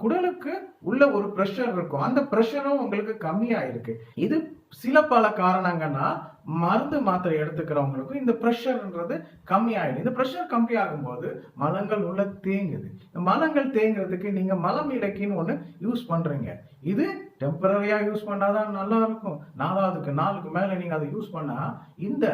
குடலுக்கு உள்ள ஒரு பிரஷர் இருக்கும். அந்த பிரஷரும் உங்களுக்கு கம்மியா இருக்கு. இது சில பல காரணங்கன்னா மருந்து மாத்திரை எடுத்துக்கிறவங்களுக்கும் இந்த பிரஷர்ன்றது கம்மியாயிடும். இந்த பிரஷர் கம்மியாகும் போது மலங்கள் உள்ள தேங்குது. மலங்கள் தேங்குறதுக்கு நீங்க மலம் இலக்கின்னு ஒண்ணு யூஸ் பண்றீங்க. இது டெம்பரரியா யூஸ் பண்ணாதான் நல்லா இருக்கும். நாலாவதுக்கு நாளுக்கு மேல நீங்க அதை யூஸ் பண்ணா இந்த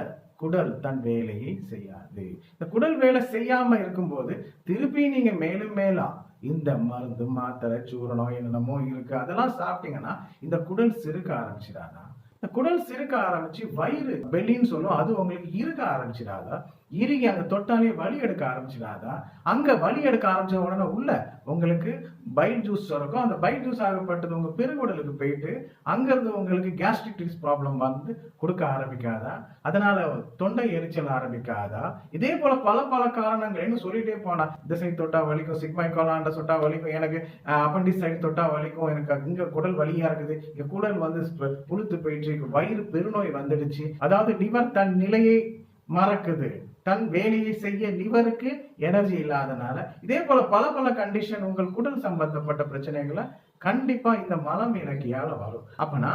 குடல் தன் வேலையை செய்யாது. இந்த குடல் வேலை செய்யாம இருக்கும்போது திருப்பி நீங்க மேலும் மேலா இந்த மருந்து மாத்திரை சூரணம் என்னென்னமோ இருக்கு அதெல்லாம் சாப்பிட்டீங்கன்னா இந்த குடல் சிறுக்க ஆரம்பிச்சிடாதா? இந்த குடல் சிறுக்க ஆரம்பிச்சு வயிறு பெல்லின்னு சொல்லும், அது உங்களுக்கு இருக்க ஆரம்பிச்சிடாதா? இறுகி அங்க தொட்டாலே வலி எடுக்க ஆரம்பிச்சிடாதா? அங்க வலி எடுக்க ஆரம்பிச்ச உடனே உள்ள உங்களுக்கு பைல் ஜூஸ் இருக்கும். அந்த பைல் ஜூஸ் ஆகப்பட்டது உங்க பெருங்குடலுக்கு போயிட்டு அங்கிருந்து உங்களுக்கு கேஸ்ட்ரிட்டிஸ் ப்ராப்ளம் வந்து கொடுக்க ஆரம்பிக்காதா? அதனால தொண்டை எரிச்சல் ஆரம்பிக்காதா? இதே போல பல பல காரணங்கள் சொல்லிட்டே போனா, இந்த சைடு தொட்டா வலிக்கும், சிக்மாய் கோலாண்ட தொட்டா வலிக்கும், எனக்கு அப்பண்டிஸ் சைடு தொட்டா வலிக்கும், எனக்கு இங்க குடல் வலியா இருக்குது, இங்க குடல் வந்து புழுத்து போயிட்டு வயிறு பெருநோய் வந்துடுச்சு. அதாவது லிவர் தன் நிலையை மறக்குது, தன் வேலையை செய்ய லிவருக்கு எனர்ஜி இல்லாதனால. இதே போல பல பல கண்டிஷன் உங்கள் குடல் சம்பந்தப்பட்ட பிரச்சனைகளை கண்டிப்பா இந்த மலம் இலக்கியால வரும். அப்பனா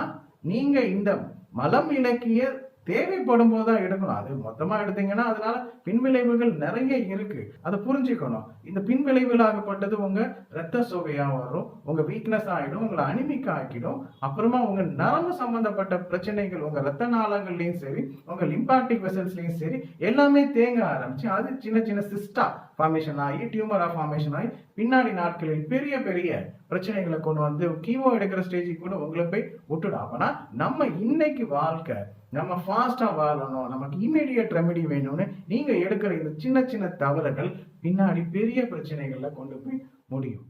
நீங்க இந்த மலம் இலக்கிய தேவைப்படும் போதுதான் எடுக்கணும். அது மொத்தமா எடுத்தீங்கன்னா அதனால பின்விளைவுகள் நிறைய இருக்கு, அதை புரிஞ்சுக்கணும். இந்த பின்விளைவுகளாகப்பட்டது உங்க ரத்த சோகையா வரும், உங்க வீக்னஸ் ஆயிடும், உங்களை அனிமிக் ஆக்கிடும். அப்புறமா உங்க நரம்பு சம்பந்தப்பட்ட பிரச்சனைகள் உங்க ரத்த நாளங்கள்லயும் சரி, உங்க லிம்பாட்டிக் வெசல்ஸ்லயும் சரி எல்லாமே தேங்க ஆரம்பிச்சு அது சின்ன சின்ன சிஸ்டா ஃபார்மேஷன் ஆகி டியூமரா ஃபார்மேஷன் ஆகி பின்னாடி நாட்களில் பெரிய பெரிய பிரச்சனைகளை கொண்டு வந்து கீமோ எடுக்கிற ஸ்டேஜுக்கு கூட உங்களை போய் விட்டுடும். அப்பனா நம்ம இன்னைக்கு வாழ்க்கை நம்ம ஃபாஸ்டா வாழணும், நமக்கு இமீடியட் ரெமெடி வேணும்னு நீங்க எடுக்கிற இந்த சின்ன சின்ன தவறுகள் பின்னாடி பெரிய பிரச்சனைகள்ல கொண்டு போய் முடியும்.